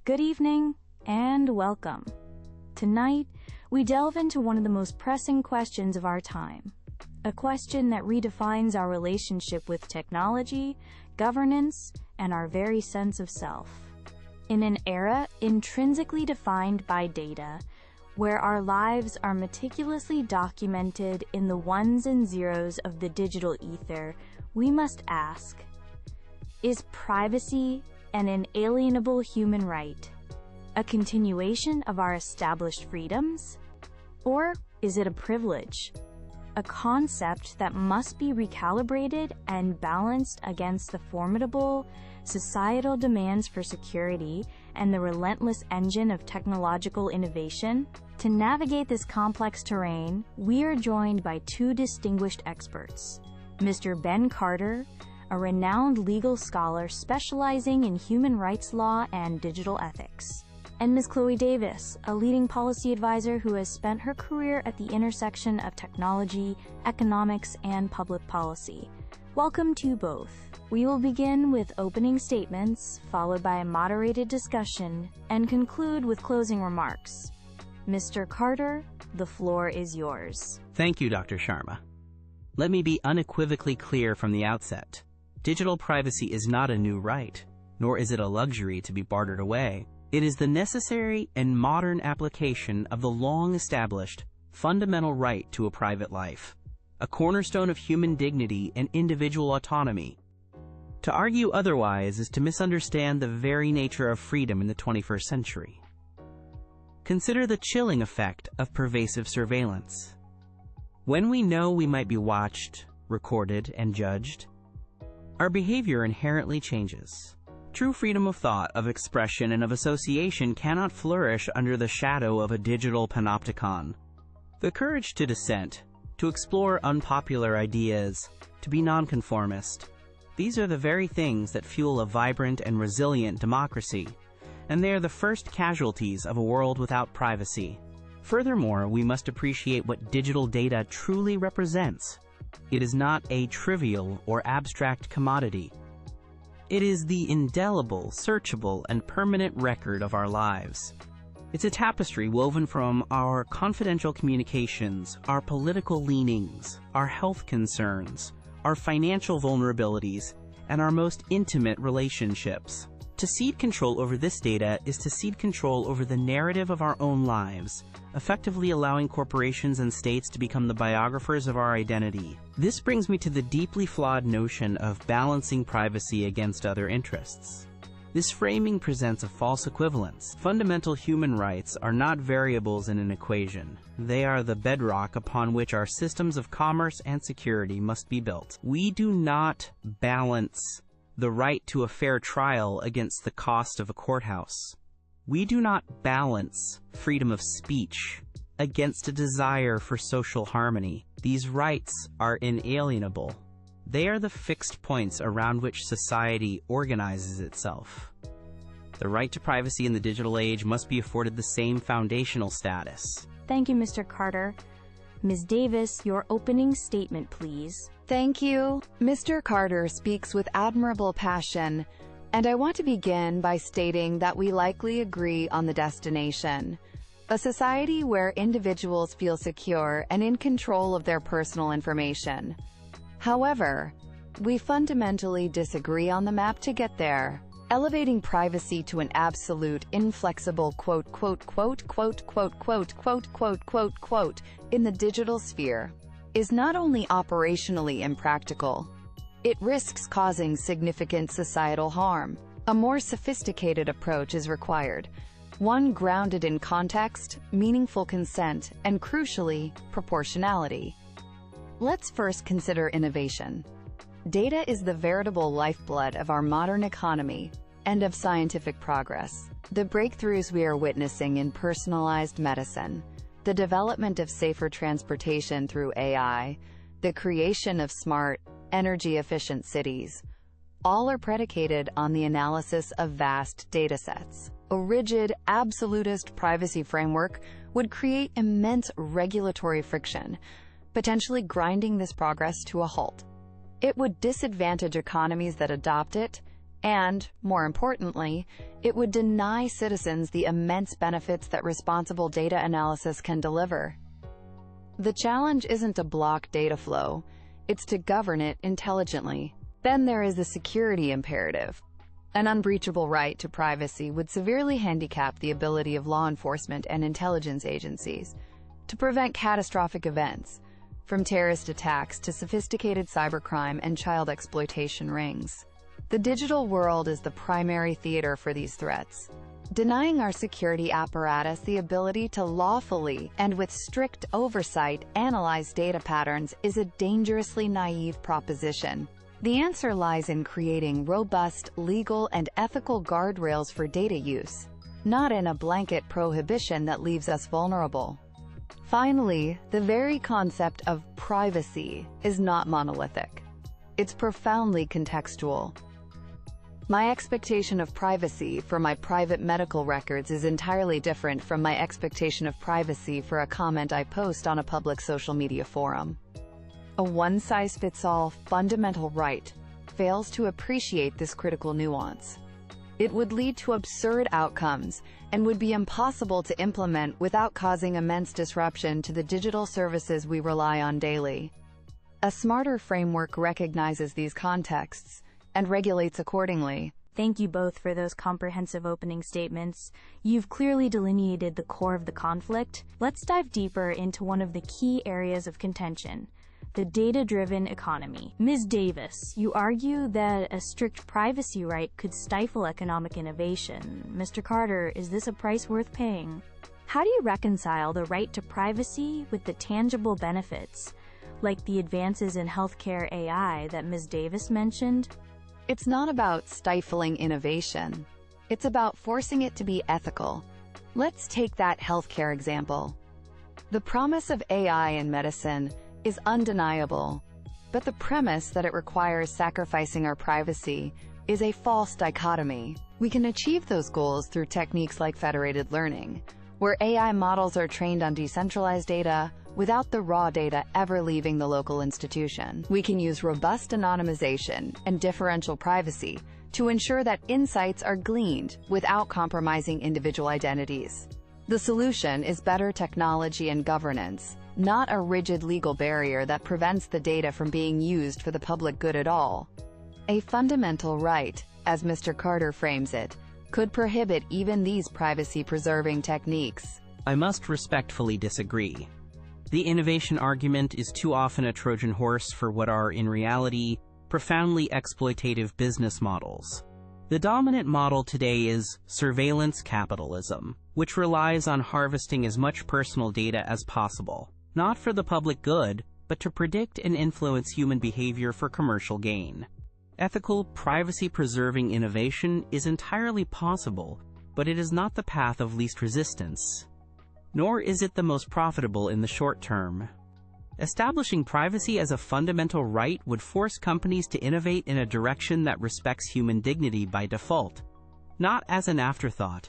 Good evening and welcome. Tonight, we delve into one of the most pressing questions of our time. A question that redefines our relationship with technology, governance, and our very sense of self. In an era intrinsically defined by data, where our lives are meticulously documented in the ones and zeros of the digital ether, we must ask, is privacy an inalienable human right, a continuation of our established freedoms? Or is it a privilege, a concept that must be recalibrated and balanced against the formidable societal demands for security and the relentless engine of technological innovation? To navigate this complex terrain, we are joined by two distinguished experts, Mr. Ben Carter, a renowned legal scholar specializing in human rights law and digital ethics, and Ms. Chloe Davis, a leading policy advisor who has spent her career at the intersection of technology, economics, and public policy. Welcome to both. We will begin with opening statements, followed by a moderated discussion, and conclude with closing remarks. Mr. Carter, the floor is yours. Thank you, Dr. Sharma. Let me be unequivocally clear from the outset. Digital privacy is not a new right, nor is it a luxury to be bartered away. It is the necessary and modern application of the long-established, fundamental right to a private life, a cornerstone of human dignity and individual autonomy. To argue otherwise is to misunderstand the very nature of freedom in the 21st century. Consider the chilling effect of pervasive surveillance. When we know we might be watched, recorded, and judged, our behavior inherently changes. True freedom of thought, of expression, and of association cannot flourish under the shadow of a digital panopticon. The courage to dissent, to explore unpopular ideas, to be nonconformist, these are the very things that fuel a vibrant and resilient democracy, and they are the first casualties of a world without privacy. Furthermore, we must appreciate what digital data truly represents. It is not a trivial or abstract commodity. It is the indelible, searchable, and permanent record of our lives. It's a tapestry woven from our confidential communications, our political leanings, our health concerns, our financial vulnerabilities, and our most intimate relationships. To cede control over this data is to cede control over the narrative of our own lives, effectively allowing corporations and states to become the biographers of our identity. This brings me to the deeply flawed notion of balancing privacy against other interests. This framing presents a false equivalence. Fundamental human rights are not variables in an equation. They are the bedrock upon which our systems of commerce and security must be built. We do not balance the right to a fair trial against the cost of a courthouse. We do not balance freedom of speech against a desire for social harmony. These rights are inalienable. They are the fixed points around which society organizes itself. The right to privacy in the digital age must be afforded the same foundational status. Thank you, Mr. Carter. Ms. Davis, your opening statement, please. Thank you. Mr. Carter speaks with admirable passion, and I want to begin by stating that we likely agree on the destination. A society where individuals feel secure and in control of their personal information. However, we fundamentally disagree on the map to get there. Elevating privacy to an absolute, inflexible in the digital sphere is not only operationally impractical, it risks causing significant societal harm. A more sophisticated approach is required, one grounded in context, meaningful consent, and crucially, proportionality. Let's first consider innovation. Data is the veritable lifeblood of our modern economy and of scientific progress. The breakthroughs we are witnessing in personalized medicine, the development of safer transportation through AI, the creation of smart, energy-efficient cities, all are predicated on the analysis of vast datasets. A rigid, absolutist privacy framework would create immense regulatory friction, potentially grinding this progress to a halt. It would disadvantage economies that adopt it And, more importantly, it would deny citizens the immense benefits that responsible data analysis can deliver. The challenge isn't to block data flow, it's to govern it intelligently. Then there is the security imperative. An unbreachable right to privacy would severely handicap the ability of law enforcement and intelligence agencies to prevent catastrophic events, from terrorist attacks to sophisticated cybercrime and child exploitation rings. The digital world is the primary theater for these threats. Denying our security apparatus the ability to lawfully and with strict oversight analyze data patterns is a dangerously naive proposition. The answer lies in creating robust, legal, and ethical guardrails for data use, not in a blanket prohibition that leaves us vulnerable. Finally, the very concept of privacy is not monolithic. It's profoundly contextual. My expectation of privacy for my private medical records is entirely different from my expectation of privacy for a comment I post on a public social media forum. A one-size-fits-all fundamental right fails to appreciate this critical nuance. It would lead to absurd outcomes and would be impossible to implement without causing immense disruption to the digital services we rely on daily. A smarter framework recognizes these contexts and regulates accordingly. Thank you both for those comprehensive opening statements. You've clearly delineated the core of the conflict. Let's dive deeper into one of the key areas of contention: the data-driven economy. Ms. Davis, you argue that a strict privacy right could stifle economic innovation. Mr. Carter, is this a price worth paying? How do you reconcile the right to privacy with the tangible benefits, like the advances in healthcare AI that Ms. Davis mentioned? It's not about stifling innovation. It's about forcing it to be ethical. Let's take that healthcare example. The promise of AI in medicine is undeniable, but the premise that it requires sacrificing our privacy is a false dichotomy. We can achieve those goals through techniques like federated learning, where AI models are trained on decentralized data without the raw data ever leaving the local institution. We can use robust anonymization and differential privacy to ensure that insights are gleaned without compromising individual identities. The solution is better technology and governance, not a rigid legal barrier that prevents the data from being used for the public good at all. A fundamental right, as Mr. Carter frames it, could prohibit even these privacy-preserving techniques. I must respectfully disagree. The innovation argument is too often a Trojan horse for what are, in reality, profoundly exploitative business models. The dominant model today is surveillance capitalism, which relies on harvesting as much personal data as possible, not for the public good, but to predict and influence human behavior for commercial gain. Ethical, privacy-preserving innovation is entirely possible, but it is not the path of least resistance. Nor is it the most profitable in the short term. Establishing privacy as a fundamental right would force companies to innovate in a direction that respects human dignity by default, not as an afterthought.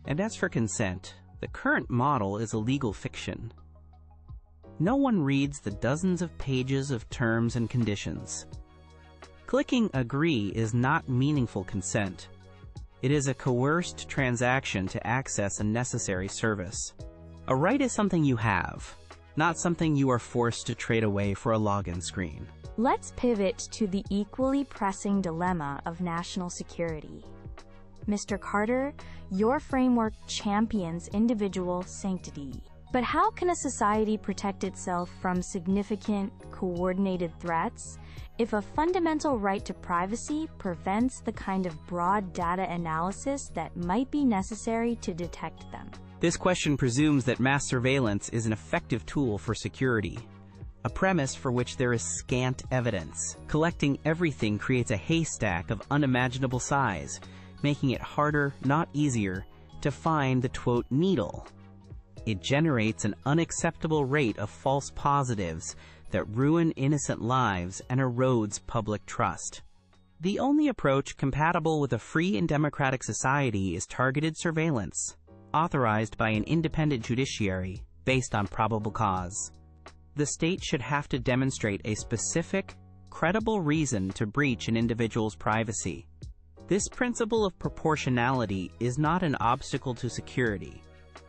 And as for consent, the current model is a legal fiction. No one reads the dozens of pages of terms and conditions. Clicking agree is not meaningful consent. It is a coerced transaction to access a necessary service. A right is something you have, not something you are forced to trade away for a login screen. Let's pivot to the equally pressing dilemma of national security. Mr. Carter, your framework champions individual sanctity. But how can a society protect itself from significant, coordinated threats if a fundamental right to privacy prevents the kind of broad data analysis that might be necessary to detect them? This question presumes that mass surveillance is an effective tool for security, a premise for which there is scant evidence. Collecting everything creates a haystack of unimaginable size, making it harder, not easier, to find the needle. It generates an unacceptable rate of false positives that ruin innocent lives and erodes public trust. The only approach compatible with a free and democratic society is targeted surveillance, authorized by an independent judiciary based on probable cause. The state should have to demonstrate a specific, credible reason to breach an individual's privacy, This principle of proportionality is not an obstacle to security.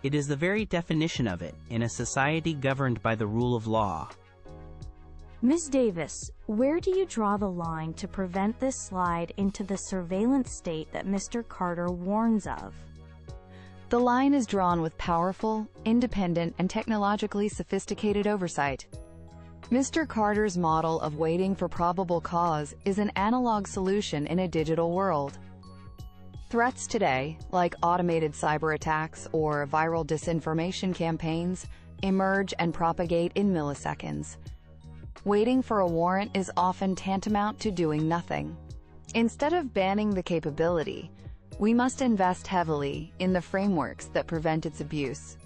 It is the very definition of it in a society governed by the rule of law. Ms. Davis, where do you draw the line to prevent this slide into the surveillance state that Mr. Carter warns of? The line is drawn with powerful, independent, and technologically sophisticated oversight. Mr. Carter's model of waiting for probable cause is an analog solution in a digital world. Threats today, like automated cyber attacks or viral disinformation campaigns, emerge and propagate in milliseconds. Waiting for a warrant is often tantamount to doing nothing. Instead of banning the capability, we must invest heavily in the frameworks that prevent its abuse.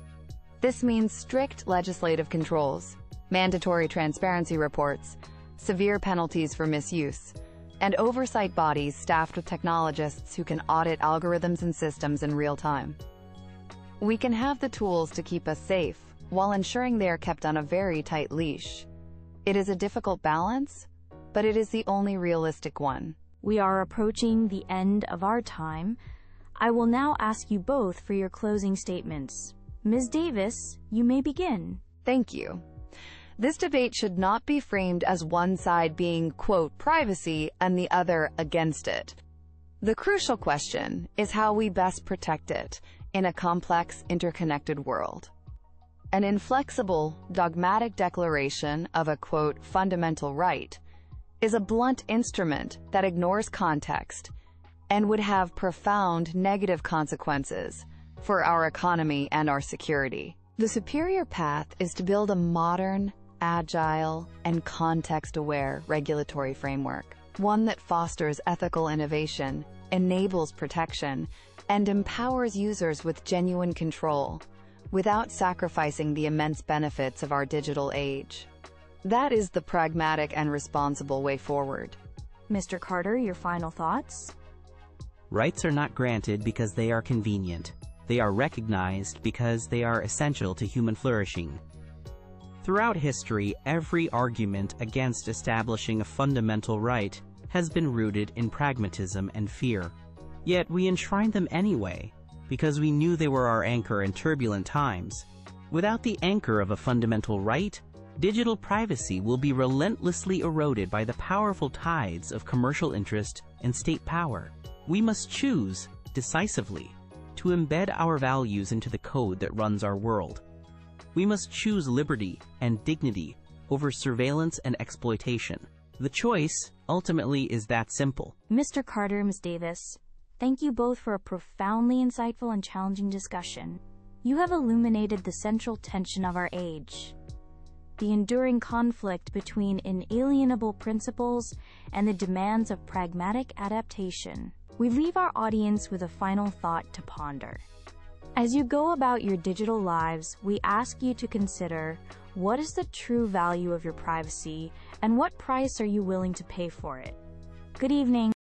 This means strict legislative controls, mandatory transparency reports, severe penalties for misuse, and oversight bodies staffed with technologists who can audit algorithms and systems in real time. We can have the tools to keep us safe while ensuring they are kept on a very tight leash. It is a difficult balance, but it is the only realistic one. We are approaching the end of our time. I will now ask you both for your closing statements. Ms. Davis, you may begin. Thank you. This debate should not be framed as one side being, quote, privacy and the other against it. The crucial question is how we best protect it in a complex, interconnected world. An inflexible, dogmatic declaration of a, quote, fundamental right is a blunt instrument that ignores context and would have profound negative consequences for our economy and our security. The superior path is to build a modern, agile, and context-aware regulatory framework, one that fosters ethical innovation, enables protection, and empowers users with genuine control, without sacrificing the immense benefits of our digital age. That is the pragmatic and responsible way forward. Mr. Carter, your final thoughts? Rights are not granted because they are convenient. They are recognized because they are essential to human flourishing. Throughout history, every argument against establishing a fundamental right has been rooted in pragmatism and fear. Yet we enshrine them anyway, because we knew they were our anchor in turbulent times. Without the anchor of a fundamental right, digital privacy will be relentlessly eroded by the powerful tides of commercial interest and state power. We must choose, decisively, to embed our values into the code that runs our world. We must choose liberty and dignity over surveillance and exploitation. The choice, ultimately, is that simple. Mr. Carter, Ms. Davis, thank you both for a profoundly insightful and challenging discussion. You have illuminated the central tension of our age, the enduring conflict between inalienable principles and the demands of pragmatic adaptation. We leave our audience with a final thought to ponder. As you go about your digital lives, we ask you to consider, what is the true value of your privacy, and what price are you willing to pay for it? Good evening.